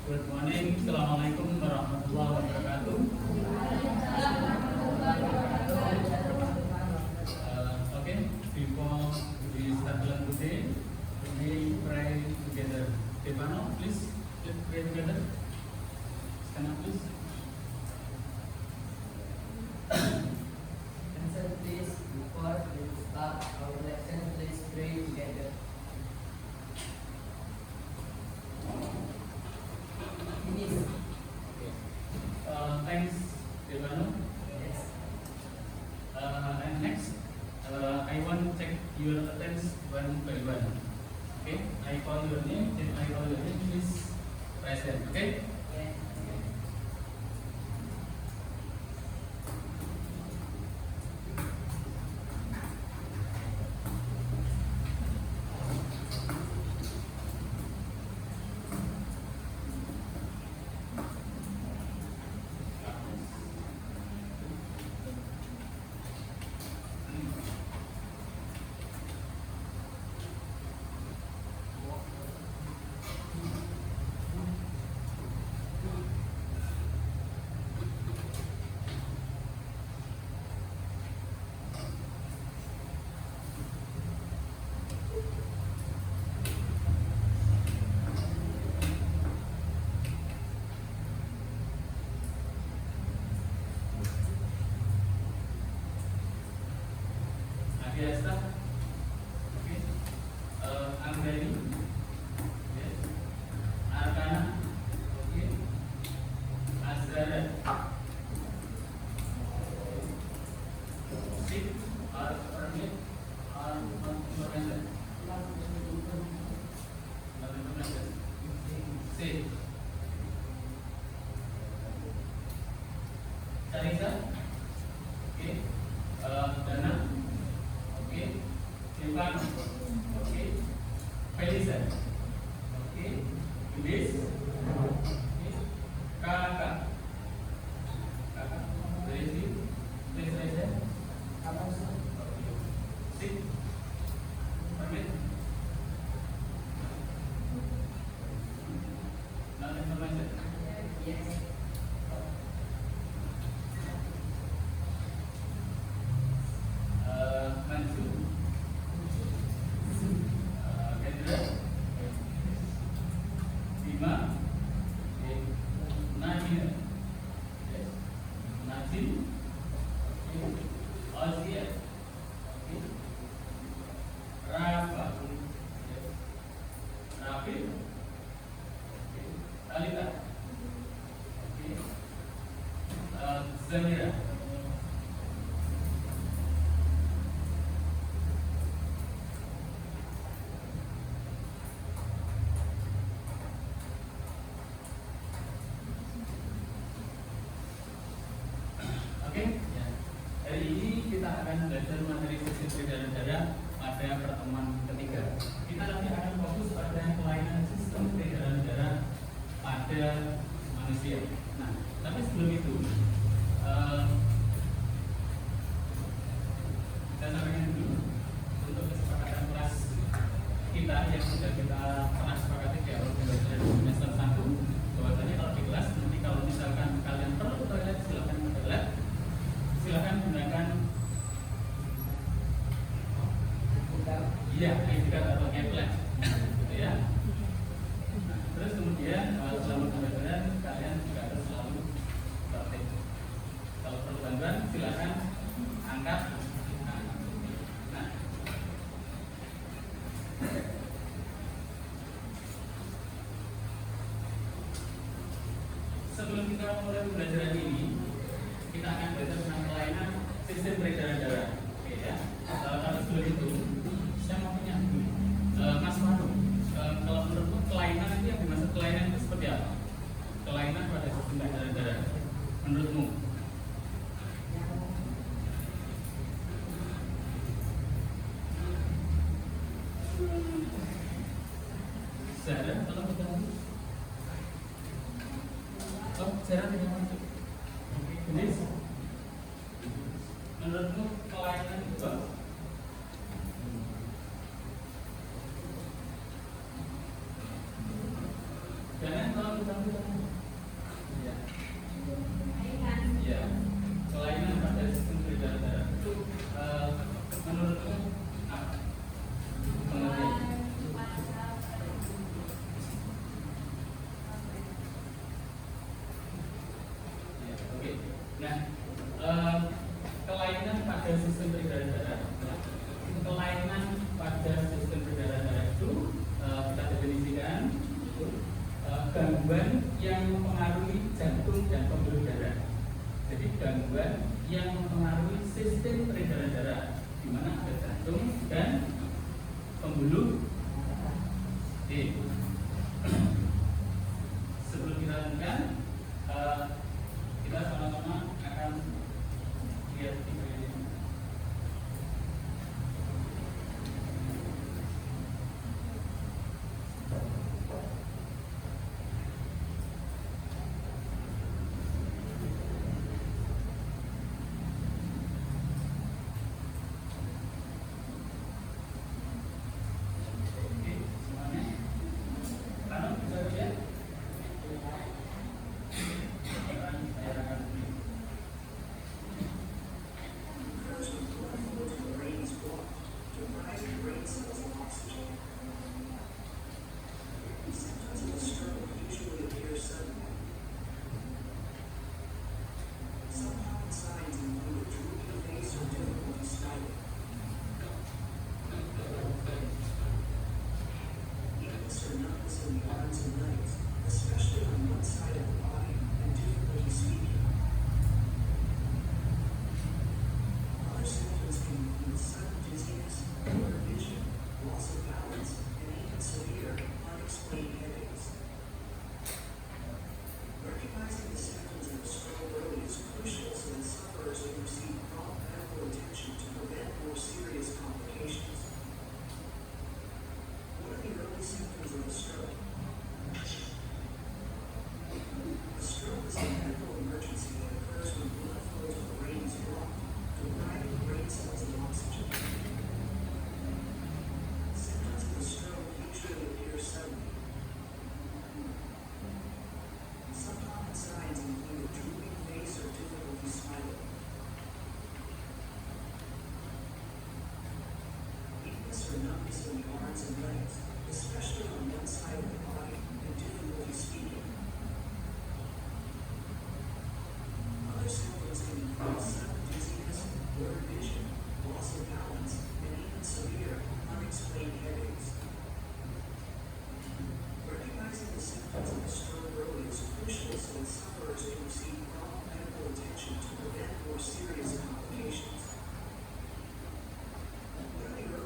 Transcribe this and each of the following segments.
Good morning. Assalamualaikum warahmatullahi wabarakatuh. Okay, before we start learn today, we pray together. Stefano, please pray together. Stand up, please. Answer please, before we start our lesson, please pray together. Finish. Thanks, Stefano. Yes. And next, I want to check your attendance one by one. Okay, I call your name, then I call your name, please present. Okay. Okay. Biasa. Okay. I'm ready. Yes. Arkana. Okay. Azara. Sit. Or permit. Or permission. Sit. Sarisa. Okay. Dana. Okay, Stefano. Okay, Felisa. Okay, Luis. Okay, Kakak. Kakak. Rezi. Please raise hand. Okay. Sit. Permit. Now information. Yes. Manju. Kendra. Bima. Okay. Nadia. Yes. Najib. Okay. Ozia. Okay. Rafa. Yes. Rafi. Okay. Alita. Okay. Zamira. Oke, ya. Hari ini kita akan belajar materi sistem peredaran darah pada pertemuan ketiga. Kita nanti akan fokus pada kelainan sistem peredaran darah pada manusia. Nah, tapi sebelum itu, saya sampaikan dulu untuk kesepakatan kelas kita yang sudah kita pernah sepakati di awal pembelajaran semester 1, bahwasanya kalau di kelas nanti kalau misalkan kalian perlu toilet silakan ke toilet. Silakan gunakan ID card atau tablet, gitu ya. Nah, terus kemudian selama pembelajaran kalian juga harus selalu tertib. Kalau perlu bantuan silakan angkat. Nah, sebelum kita mulai pembelajaran ini, kita akan belajar tentang kelainan sistem peredaran darah. Oke ya. Tapi sebelum itu, saya mau tanya dulu, Mas Manu, kalau menurutmu kelainan itu yang dimaksud kelainan itu seperti apa? Kelainan pada sistem peredaran darah, menurutmu? Sarah, kalau bertemu, oh Sarah tidak masuk. Jenis, menurutmu kelainan itu apa? Jangan kalau Ya. Ya. Kelainan pada sistem peredaran darah itu menurutmu apa? Pengertian? Ya, oke. Nah, kelainan pada sistem peredaran darah, kelainan pada sistem peredaran darah itu kita definisikan itu gangguan yang mempengaruhi jantung dan pembuluh darah. Jadi gangguan yang mempengaruhi sistem peredaran darah, di mana ada jantung dan pembuluh. Oke. Sebelum kita lanjutkan, kita sama-sama akan lihat video ini. Oke, semuanya. Lalu bisa lihat. Sekarang saya akan beri.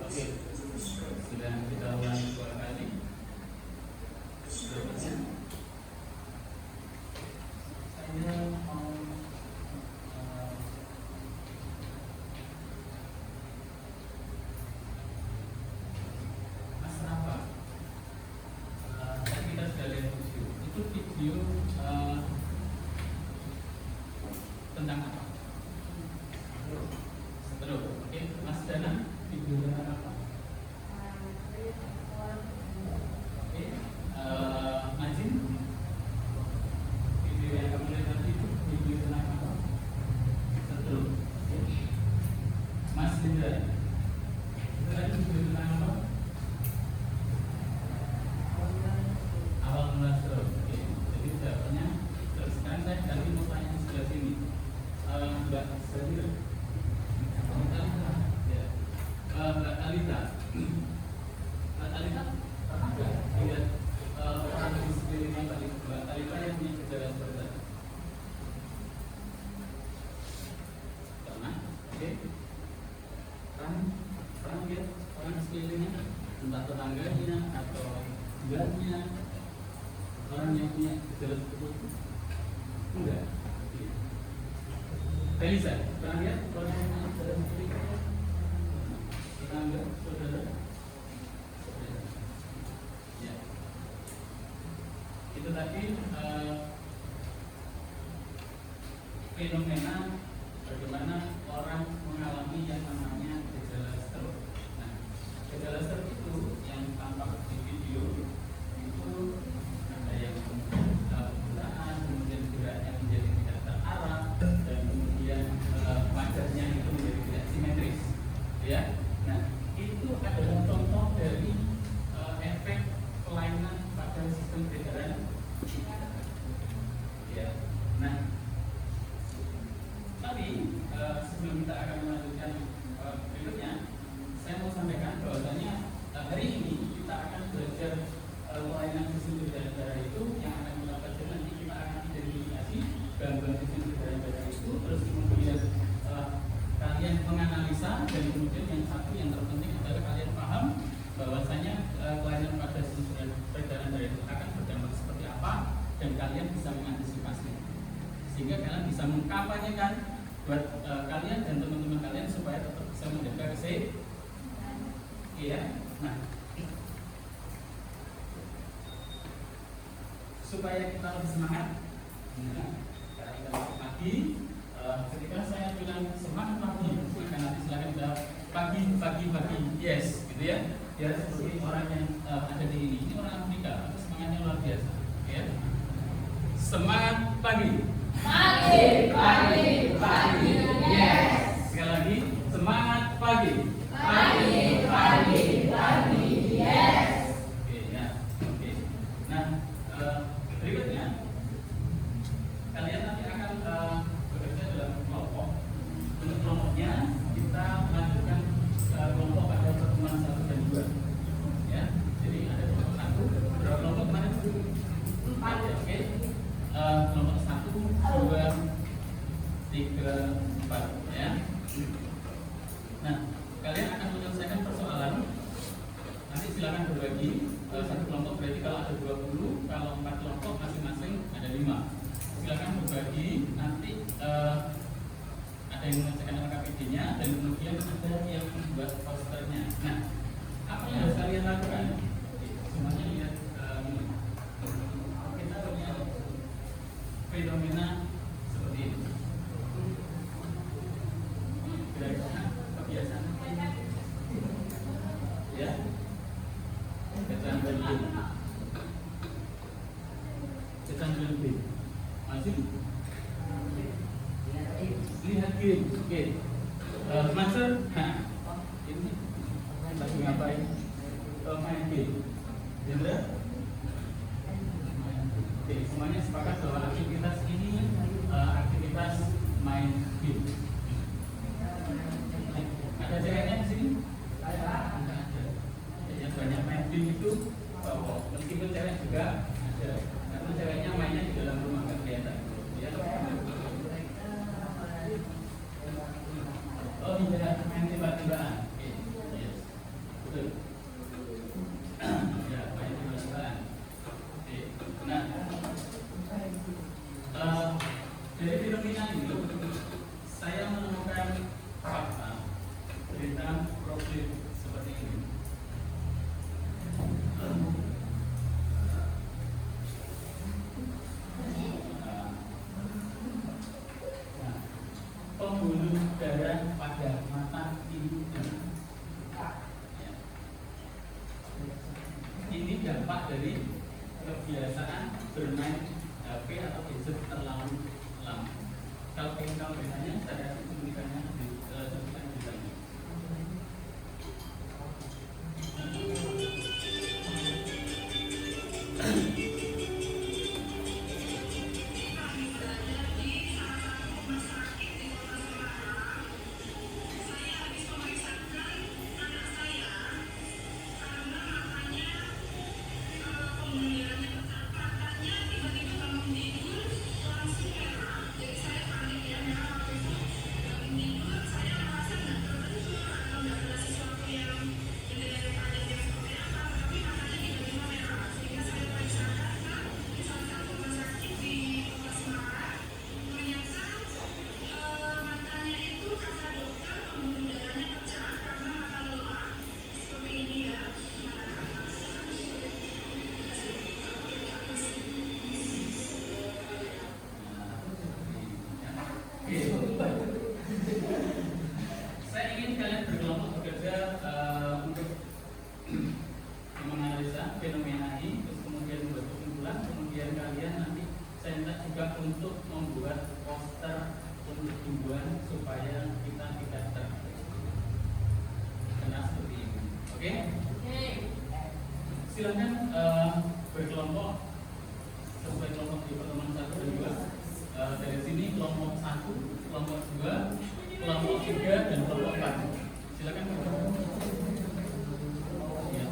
Oke, sudah kita ulangi 2 kali. Berikutnya, saya mau Mas Rafa. Tadi kita sudah lihat video. Itu video tentang apa? Setelah, oke, Mas Dana, video tentang apa? Oke, Majin, video yang kamu lihat tadi itu video tentang apa? Setelah, oke. Mas Linda, itu tadi video tentang apa? Awal mula stroke, oke. Jadi jawabannya, terus sekarang saya ganti mau tanya di sebelah sini. Mbak Sadira, ya. Mbak Talita, Mbak Talita pernah nggak lihat orang di sekelilingnya Mbak Talita yang punya gejala seperti tadi? Pernah, oke. Pernah lihat orang di sekelilingnya, entah tetangganya atau temannya, orang yang punya gejala seperti itu? Enggak. Felisa, pernah lihat orang yang punya gejala seperti itu? Tetangga, saudara? Ya. Itu tadi fenomena bagaimana orang mengalami yang namanya gejala stroke. Nah, gejala stroke itu yang tampak di video itu ada yang kalian bisa mengantisipasi, sehingga kalian bisa mengkampanyekan buat kalian dan teman-teman kalian supaya tetap bisa menjaga kesehatan. Iya. Nah, supaya kita lebih semangat. Nah, kita pagi. Ketika saya bilang semangat pagi, maka nanti silakan kita pagi, yes, gitu ya. Biar seperti orang yang ada di ini orang Afrika, semangatnya luar biasa, ya. Semangat pagi. Pagi, yes. Sekali lagi, semangat pagi. Pagi, yes. Oke, ya, oke. Nah, berikutnya kalian nanti akan bekerja dalam kelompok. Untuk kelompoknya kita melanjutkan kelompok pada pertemuan 1 dan 2. Ya, jadi ada kelompok 1. Berapa kelompok kemarin? 4 ya, oke. Kelompok 1, 2, 3, 4 ya. Nah, kalian akan menyelesaikan persoalan. Nanti silakan berbagi. Satu kelompok berarti kalau ada 20, kalau 4 kelompok masing-masing ada 5. Silakan berbagi. Nanti ada yang mengerjakan LKPD-nya dan kemudian ada yang membuat posternya. Nah, apa yang harus kalian lakukan? Semuanya lihat ini. Kita punya fenomena seperti ini. Kira-kira kebiasaan ya, kecanduan B masih lihat game, oke. Master, nah ini lagi ngapain? Main game, Jendra? Oke, semuanya sepakat bahwa aktivitas ini aktivitas main game. Ada ceweknya di sini? Ada. Yang banyak main game itu, meskipun cewek juga ada, karena ceweknya mainnya di dalam rumah kan kelihatan. Ya. Oh iya, main tiba-tibaan. Oke, yes, betul. Ya, main tiba-tibaan. Oke, nah, dari fenomena ini saya menemukan fakta tentang problem seperti ini. Pembuluh darah pada mata hidung. Ini dampak dari kebiasaan bermain HP atau gadget terlalu lama. Kalau ingin tahu bedanya, saya kasih cuplikannya di sana. Saya ingin kalian berkelompok bekerja untuk menganalisa fenomena ini, terus kemudian membuat kesimpulan, kemudian kalian nanti saya minta juga untuk membuat poster untuk himbauan supaya kita tidak terkena seperti ini. Oke? Silakan berkelompok sesuai kelompok di pertemuan 1 dan 2. Dari sini kelompok 1, kelompok 2, kelompok 3 dan kelompok 4. Silakan berkelompok. Ya.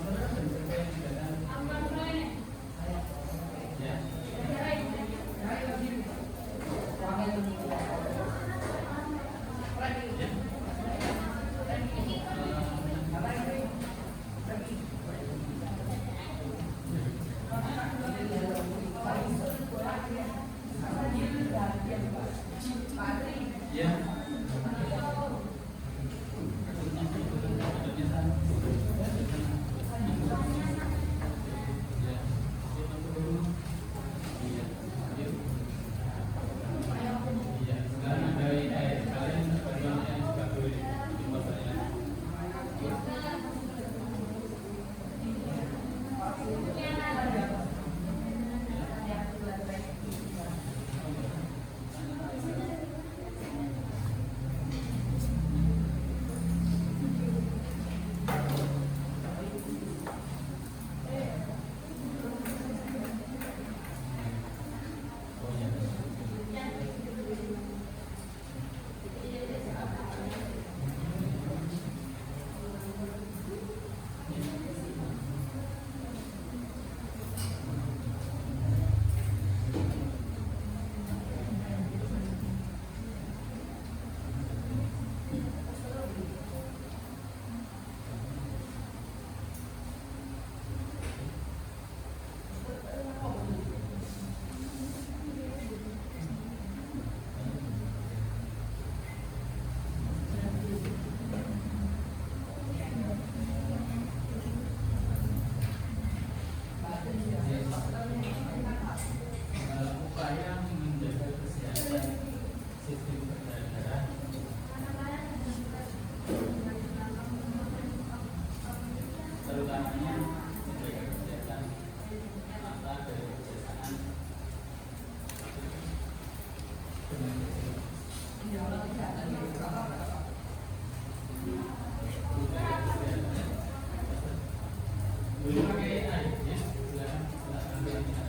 saudara dan siapa yang tidak tahu? Ya. Ya. Upaya menjaga kesehatan sistem peredaran darah terutamanya menjaga kesehatan mata dari kebiasaan boleh pakai air ya, silakan ambil air.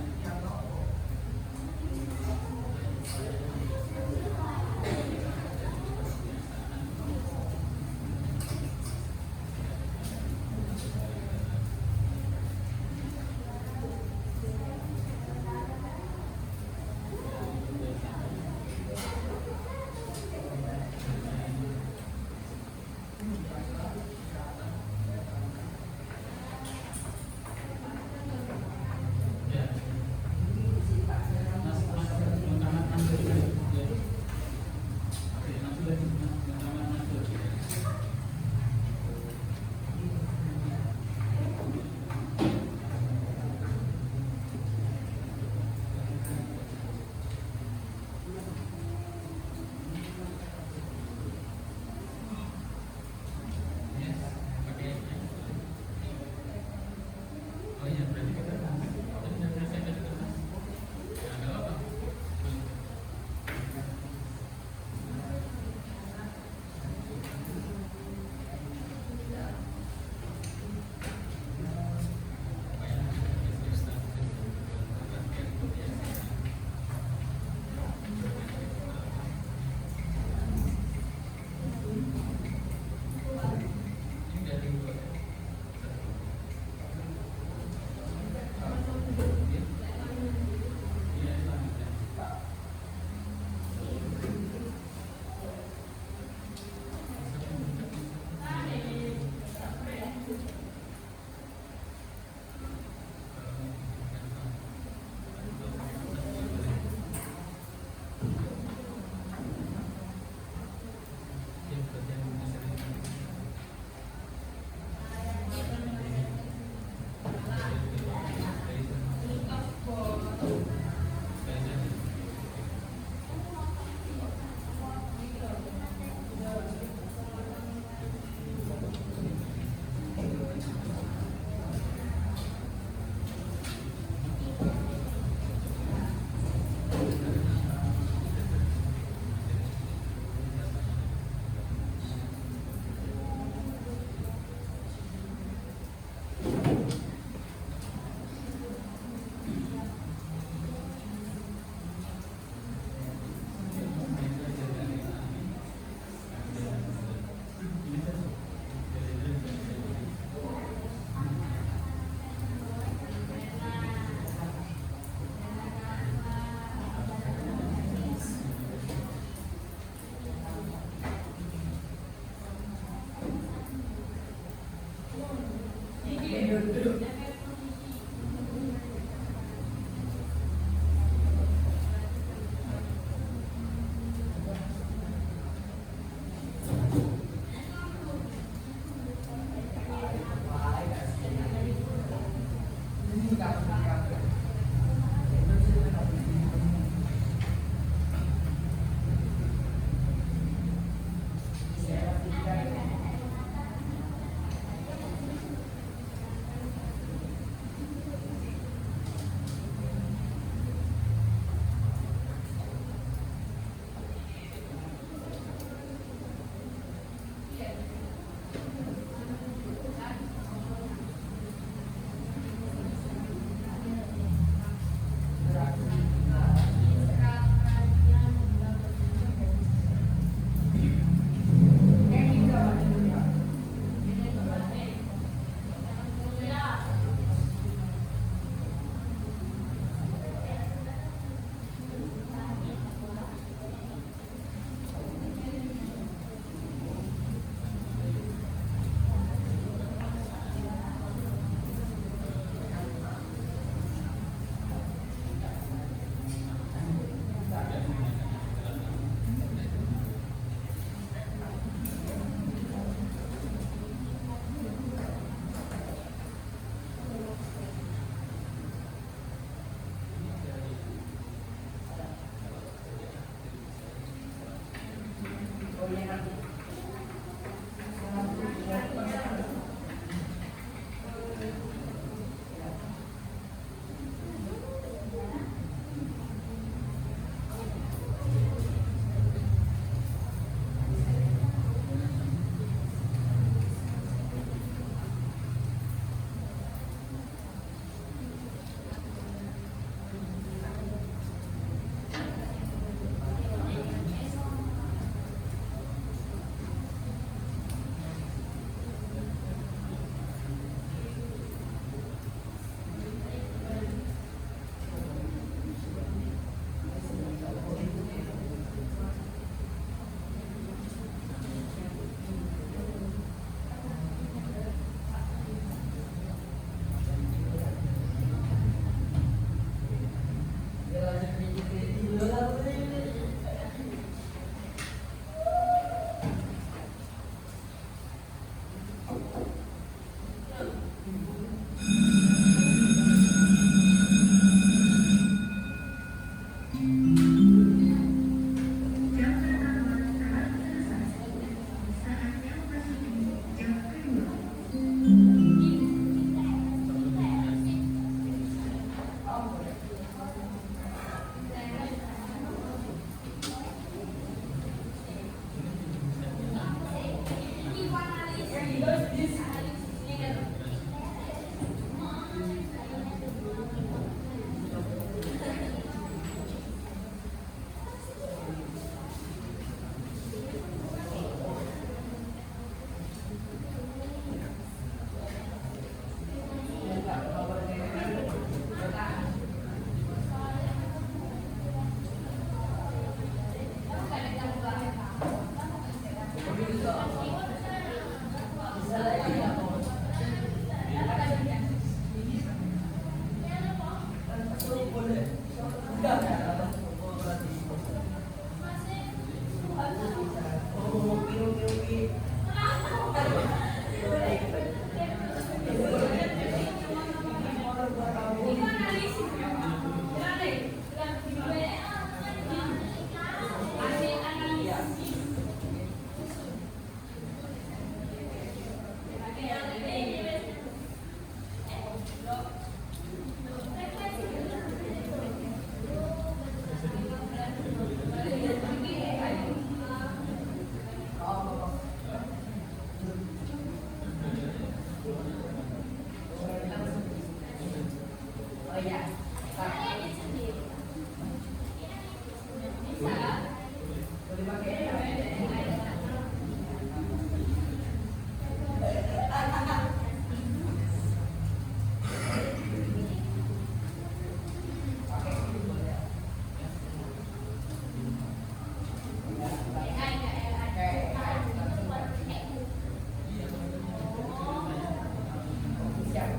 Siap.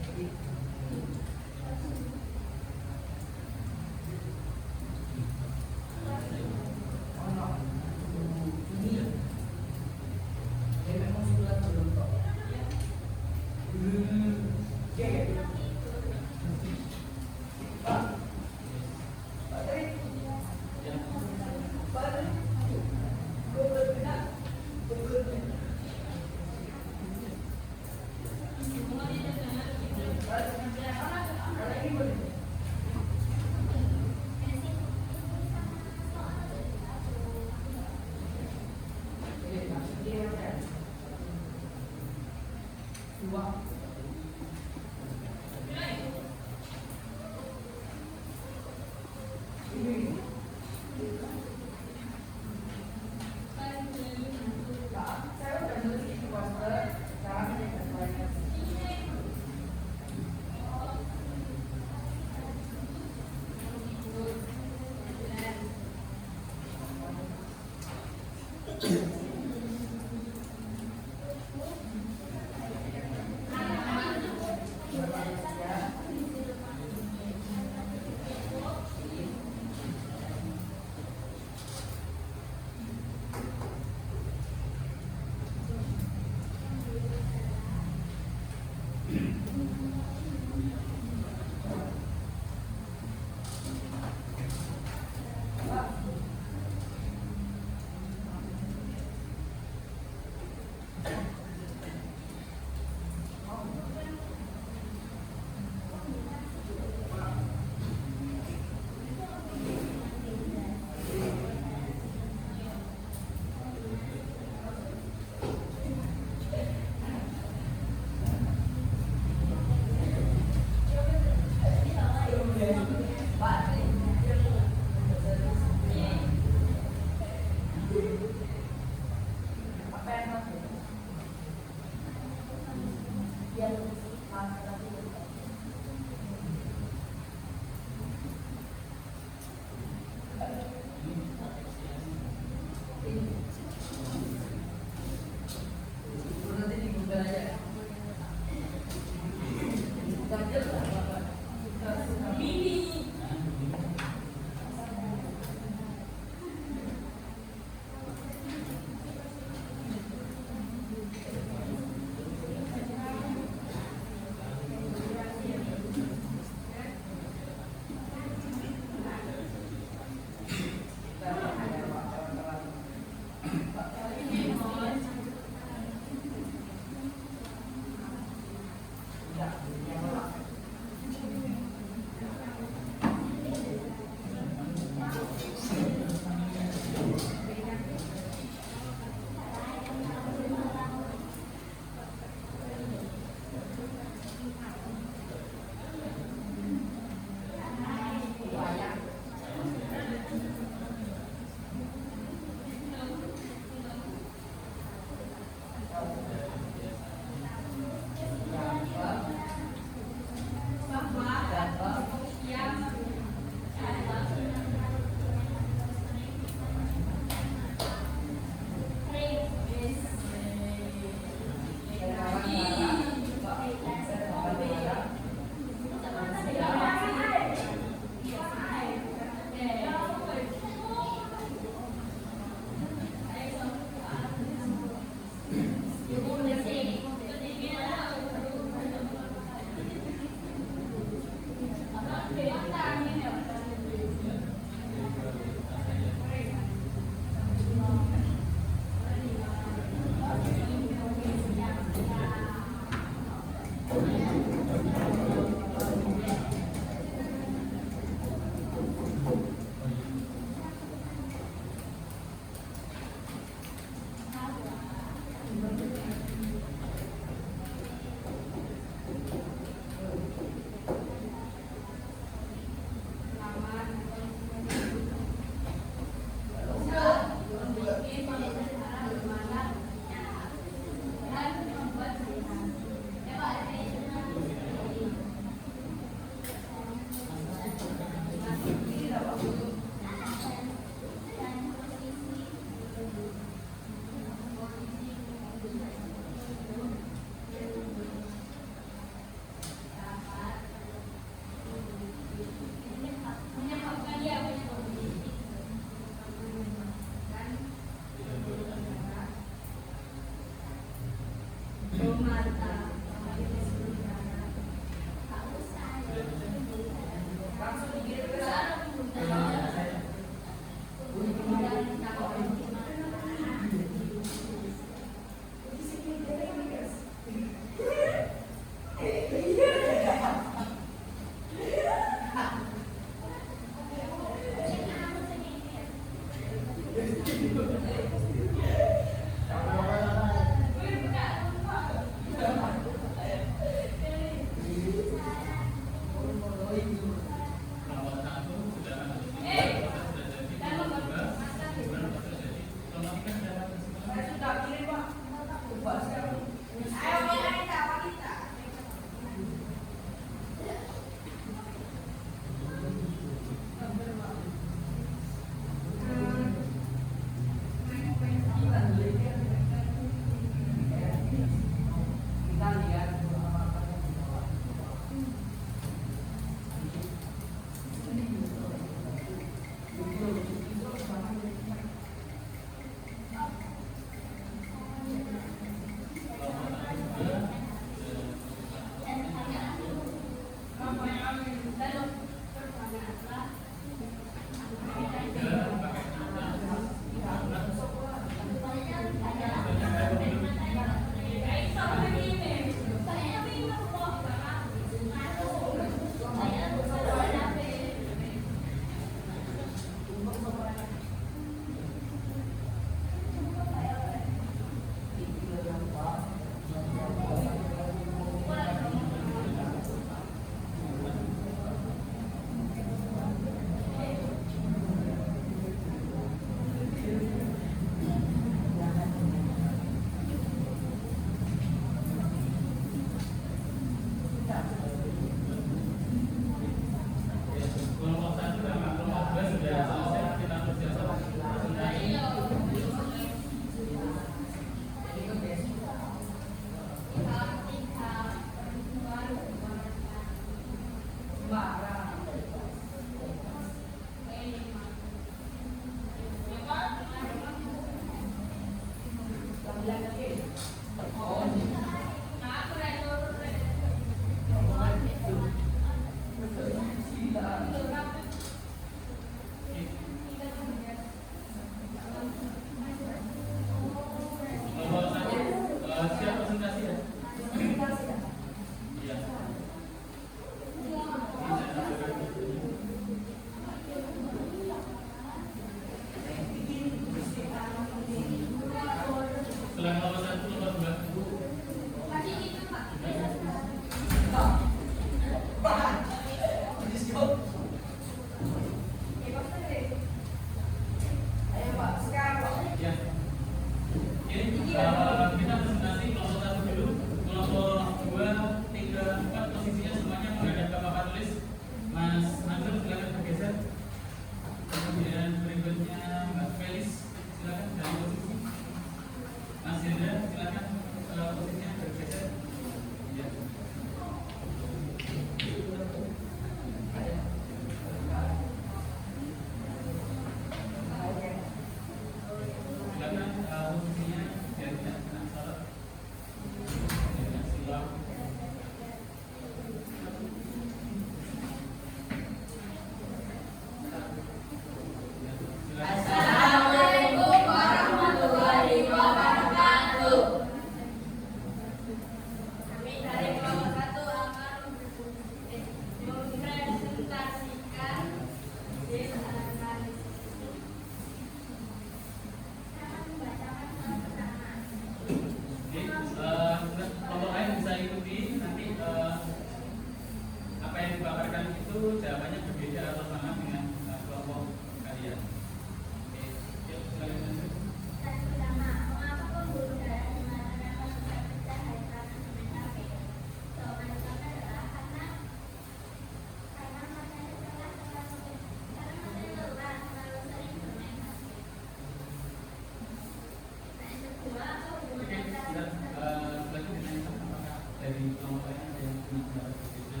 punya pendapat berbeda.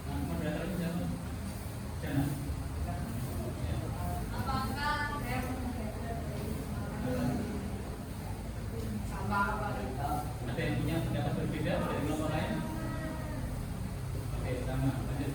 Nah, moderator siapa? Jana. Ya. Apakah saya sama apa itu? Ada yang punya pendapat berbeda dari kelompok lain? Oke, sama. Lanjut.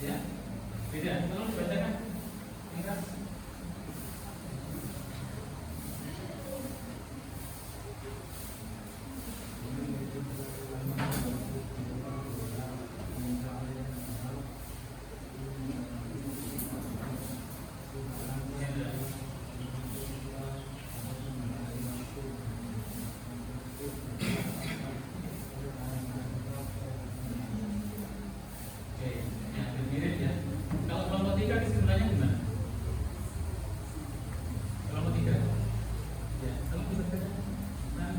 Ya, beda. Tolong dibacakan. Yang keras. Oke, ya, mirip ya. Kalau kelompok 3 kesimpulannya gimana? Kelompok 3? Ya, tolong bisa baca. Nah.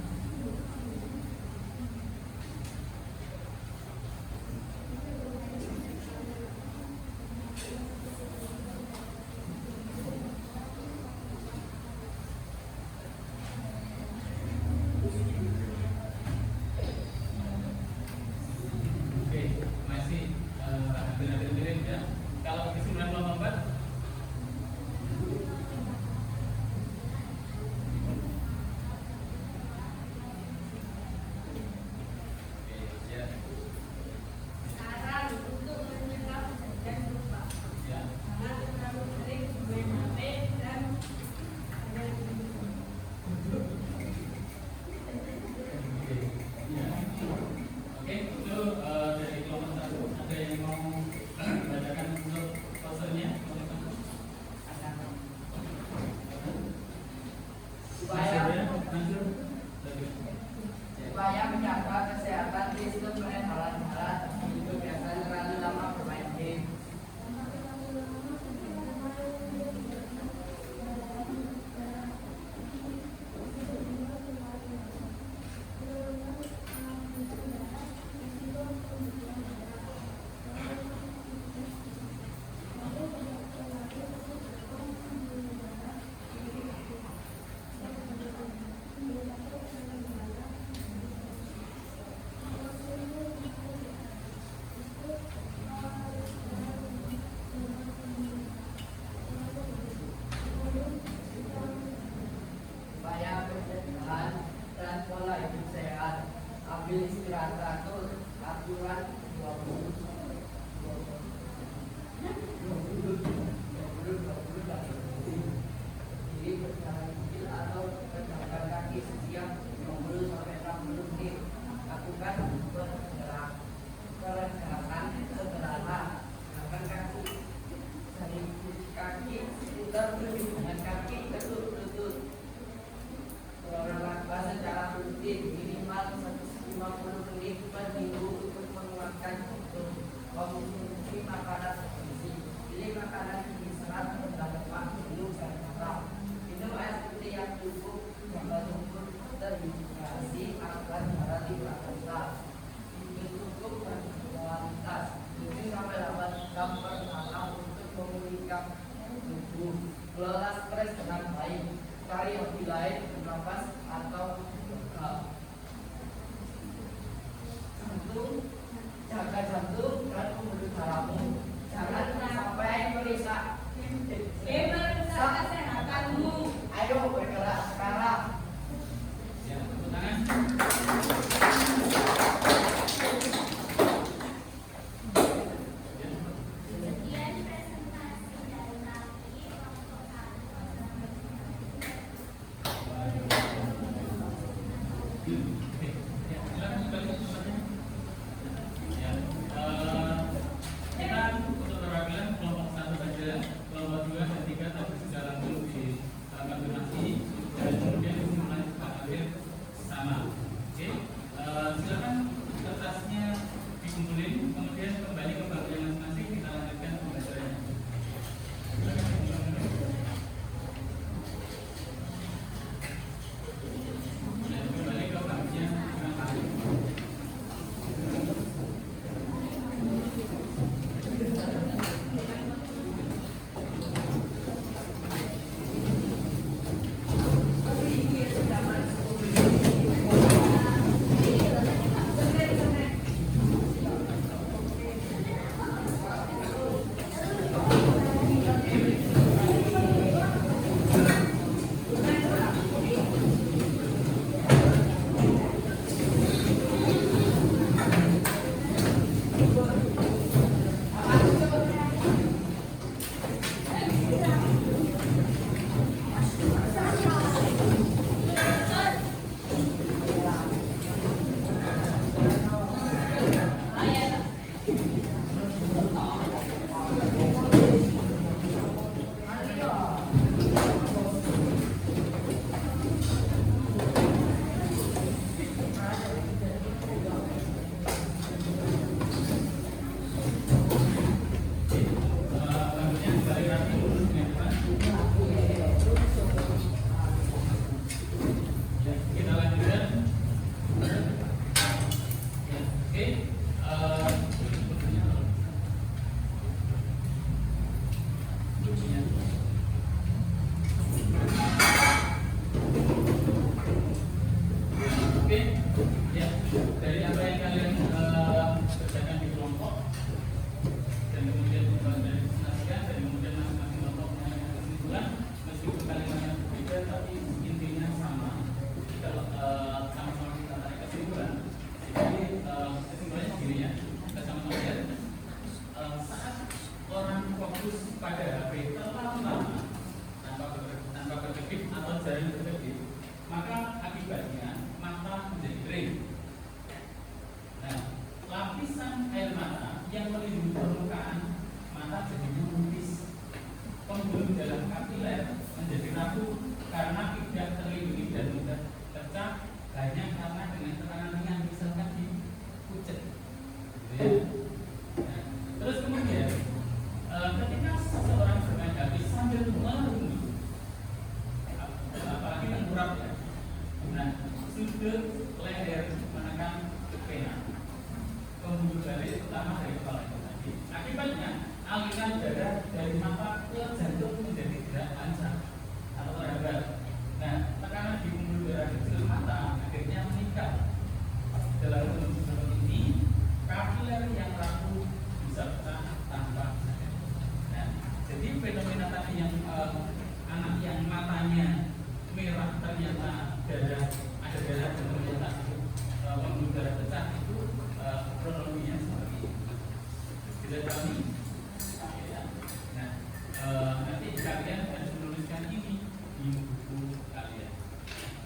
Oke, masih hampir-hampir mirip ya. Kalau kesimpulan kelompok 4? Oke, ya. Saran untuk menyerap dan lupa. Ya. Jangan terlalu sering main HP dan ada Oke, ya. Oke, itu dari kelompok 1. Ada yang mau membacakan untuk klausulnya? Supaya menjaga kesehatan sistem peredaran hidup yang terlalu lama bermain game. Supaya pencegahan dan pola hidup sehat, ambil istirahat teratur, aturan 20 diri berjalan kecil atau berjalan kaki setiap 20 sampai 60 menit. Lakukan pergerakan sederhana, gerakan kaki dari kaki tertuju dengan kaki lutut. Olahraga secara rutin minimal 150 menit per minggu untuk menguatkan Oke, oke, ya dari apa yang kalian kerjakan di kelompok dan kemudian dari presentasikan dan kemudian masing-masing kelompok menyampaikan kesimpulan meskipun kalimatnya berbeda tapi intinya sama. Kalau sama-sama kita tarik kesimpulan, jadi kesimpulannya begini ya, kita sama-sama lihat saat orang fokus pada HP terlalu lama tanpa berkedip atau jarang berkedip, maka akibatnya mata menjadi kering. Nah, lapisan air mata yang melindungi permukaan mata jadi menipis. Pembuluh dalam kapiler menjadi rapuh karena tidak terlindungi dan mudah pecah hanya karena dengan tekanan ringan misalkan di pucet. Gitu ya. Nah, terus kemudian ketika seseorang bermain HP sambil merungut, apalagi tengkurap ya, nah sudut leher menekan pena, pembuluh darah utama dari kepala itu tadi. Akibatnya aliran darah dari mata ke jantung menjadi tidak lancar atau terhambat. Nah, tekanan di pembuluh darah kecil mata akhirnya meningkat. Dalam kondisi seperti ini, kapiler yang rapuh bisa pecah tanpa sadar. Nah, jadi fenomena tadi yang anak yang matanya merah ternyata ada darah dan ternyata pembuluh darah pecah itu kronologinya seperti ini. Tidak kami. Nah, nanti kalian harus menuliskan ini di buku kalian.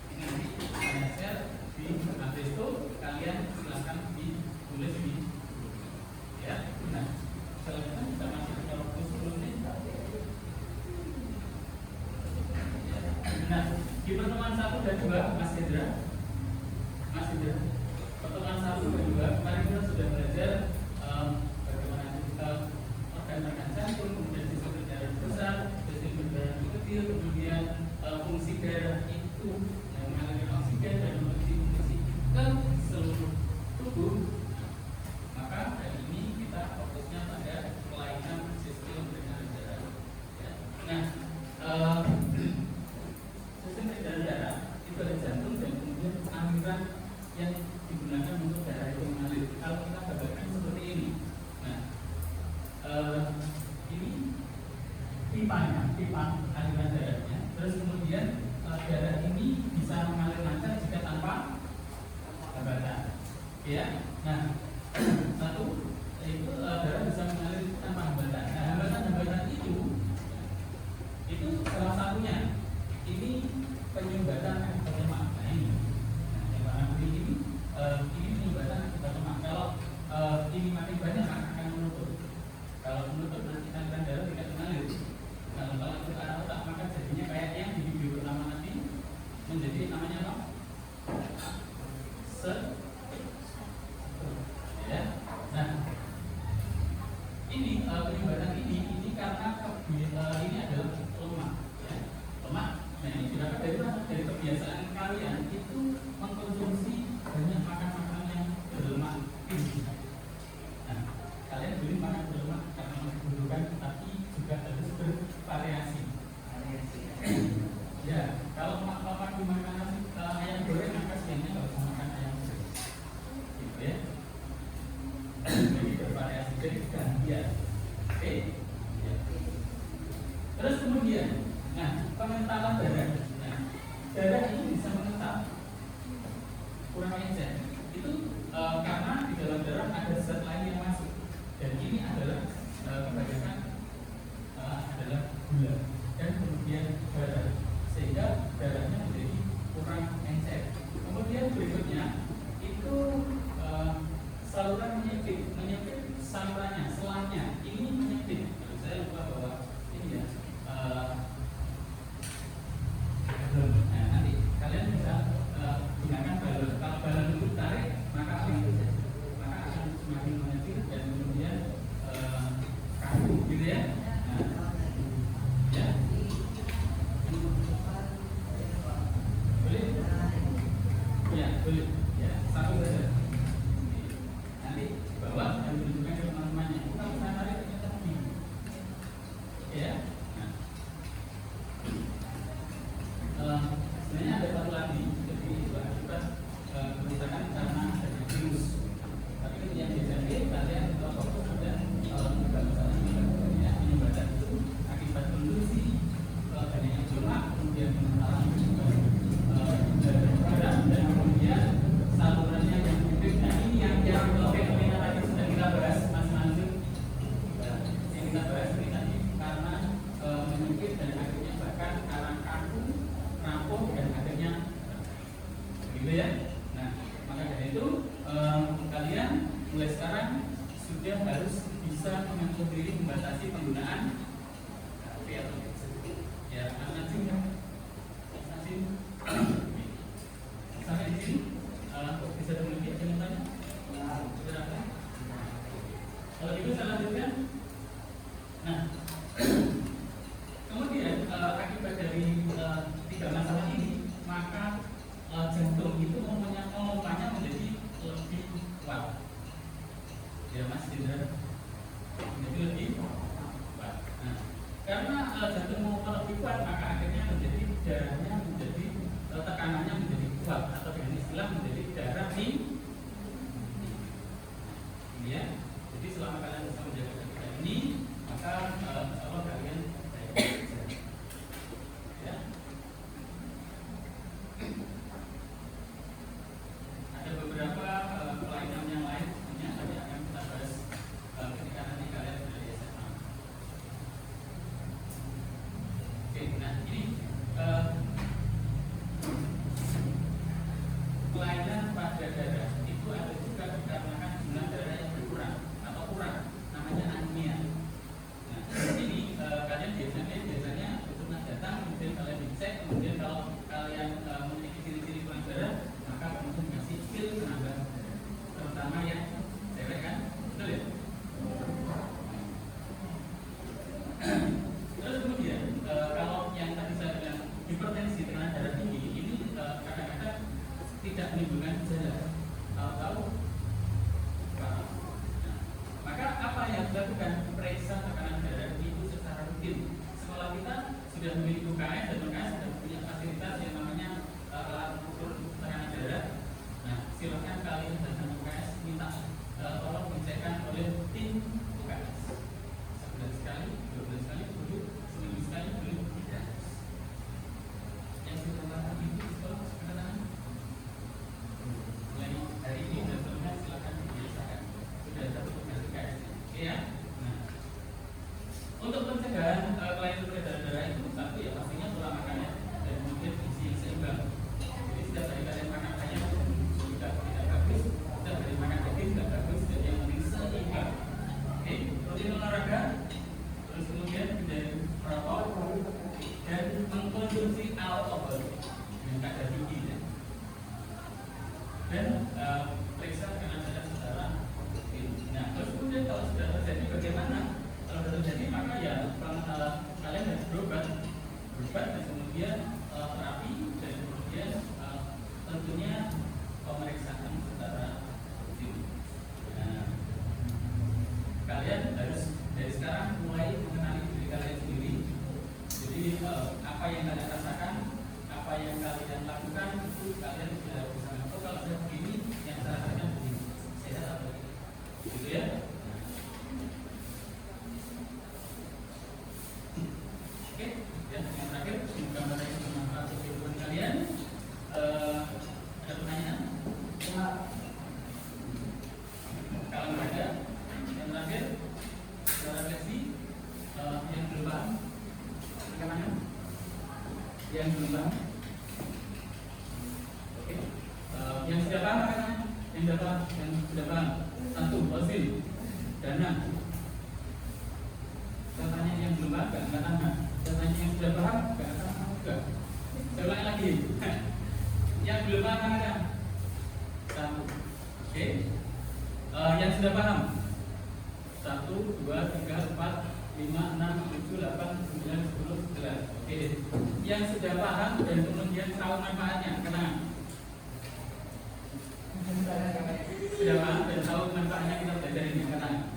Ini nanti saya share di Apresto, kalian silakan ditulis di ya. Nah, selanjutnya kita masih punya waktu 10 menit. Nah, di pertemuan 1 dan 2, Mas Hendra, pertemuan 1 dan 2, kemarin kita sudah belajar bagaimana organ-organ jantung, kemudian sistem darah besar, sistem darah kecil, kemudian fungsi darah itu yang mengalami oksigen dan memberi fungsi ke seluruh tubuh. Maka hari ini kita fokusnya pada kelainan sistem peredaran darah. Ya. Nah, sistem peredaran darah itu ada jantung dan kemudian aliran yang digunakan untuk darah itu mengalir. Kalau kita gambarkan seperti ini, nah ini pipa aliran darahnya. Terus kemudian darah ini bisa mengalir lancar jika tanpa hambatan. Ya, nah satu itu darah bisa mengalir tanpa hambatan. Nah, hambatan itu salah satunya. Ini penyumbatan akibat lemak. Nah ini, yang warna kuning ini penyumbatan akibat lemak. Kalau ini makin banyak akan menutup. Kalau menutup nanti aliran darah tidak mengalir. Kalau itu ke arah otak maka jadinya kayak yang di video pertama tadi menjadi namanya apa? Ya. Nah, ini penyumbatan ini karena ini adalah lemak. Ya. Lemak. Nah ini juga dari kebiasaan kalian itu mengkonsumsi banyak makan yang berlemak tinggi. Nah, kalian beli makan berlemak karena membutuhkan, tapi juga harus bervariasi. Ya, kalau makan nasi ayam goreng, maka siangnya nggak usah makan ayam goreng. Gitu ya. Jadi bervariasi, jadi gantian. Oke. Ya. Terus kemudian, nah pengentalan darah. Nah, darah ini bisa mengental. Kurang encer. Itu karena di dalam darah ada zat lain yang masuk. Dan ini adalah kebanyakan adalah gula dan kemudian darah, sehingga darahnya menjadi kurang encer. Kemudian berikutnya itu saluran menyempit salurannya, selangnya ini menyempit. Saya lupa bahwa ini ya. Nah, nanti kalian bisa mulai sekarang sudah harus bisa mengatur diri membatasi penggunaan HP atau gadget. Ya, Mas Najib ya. Mas Najib. Sampai di sini bisa dimulai ada yang tanya? Silakan. Kalau itu saya lanjutkan. Nah, kemudian akibat dari tiga masalah ini, maka jantung itu memompanya menjadi lebih kuat. Ya Mas Indra, menjadi lebih kuat. Nah, karena jantung memompa lebih kuat, maka akhirnya menjadi darahnya menjadi tekanannya menjadi kuat, atau dengan istilah menjadi darah tinggi. Ya, jadi selama kalian bisa menjaga ketika ini, maka kalau kalian baik saja. Ya. Ada beberapa kelainan yang lain sebenarnya tadi akan kita bahas ketika nanti kalian sudah di SMA. Oke, nah ini kelainan pada darah itu ada juga dikarenakan jumlah darah yang berkurang atau kurang, namanya anemia. Nah, ini kalian biasanya pernah datang, kemudian kalian dicek, kemudian kalau kalian memiliki ciri-ciri kurang darah, maka kemudian dikasih pil penambah darah, terutama yang cewek kan, betul ya? Terus kemudian kalau yang tadi saya bilang hipertensi tekanan darah tinggi ini kadang-kadang tidak menimbulkan gejala, tahu-tahu. Nah, maka apa yang dilakukan? Periksa tekanan darah itu secara rutin. Sekolah kita sudah memiliki UKS dan UKS sudah punya fasilitas yang namanya alat ukur tekanan darah. Nah, silakan kalian datang UKS minta tolong dicekkan oleh tim UKS. Sebulan sekali, 2 bulan sekali, dulu seminggu sekali, dulu tidak. Yang sudah melakukan itu sekolah sekarang mulai hari ini dan seterusnya silakan dibiasakan. Sudah ada petugas UKS. Ya. Nah, untuk pencegahan kelainan peredaran darah itu satu ya pastinya pola makannya dan kemudian gizi yang seimbang. Jadi setiap hari kalian makan ayam tidak bagus, setiap hari makan daging tidak bagus, jadi yang penting seimbang. Oke, rutin olahraga, terus kemudian dari merokok dan mengkonsumsi alkohol dengan kadar tinggi ya. Dan periksa tekanan darah secara rutin. Nah, terus kemudian kalau sudah terjadi bagaimana? Kalau sudah terjadi maka ya kalian harus berobat dan kemudian terapi dan kemudian tentunya pemeriksaan secara rutin. Nah, kalian harus dari sekarang mulai mengenali diri kalian sendiri. Jadi apa yang kalian rasakan, apa yang kalian lakukan itu kalian sudah bisa mengatur. Kalau sudah begini, yang saya rasakan begini, sehat atau tidak, gitu ya. Oke, dan yang terakhir, semoga ini bermanfaat untuk kehidupan kalian. Ada pertanyaan? Kalau nggak ada, yang terakhir, refleksi yang belum paham, bagaimana? Yang belum paham? Oke, yang sudah paham bagaimana? Yang sudah paham, satu, Osil, Dana. Saya tanya yang belum paham, nggak tanya. Saya tanya yang sudah paham, nggak tanya juga. Saya ulangi lagi. Yang belum paham mana? Satu. Oke. Yang sudah paham? 1, 2, 3, 4, 5, 6, 7, 8, 9, 10, 11. Oke. Yang sudah paham dan kemudian tahu manfaatnya, kenapa? Sudah paham dan tahu manfaatnya kita belajar ini, kenapa?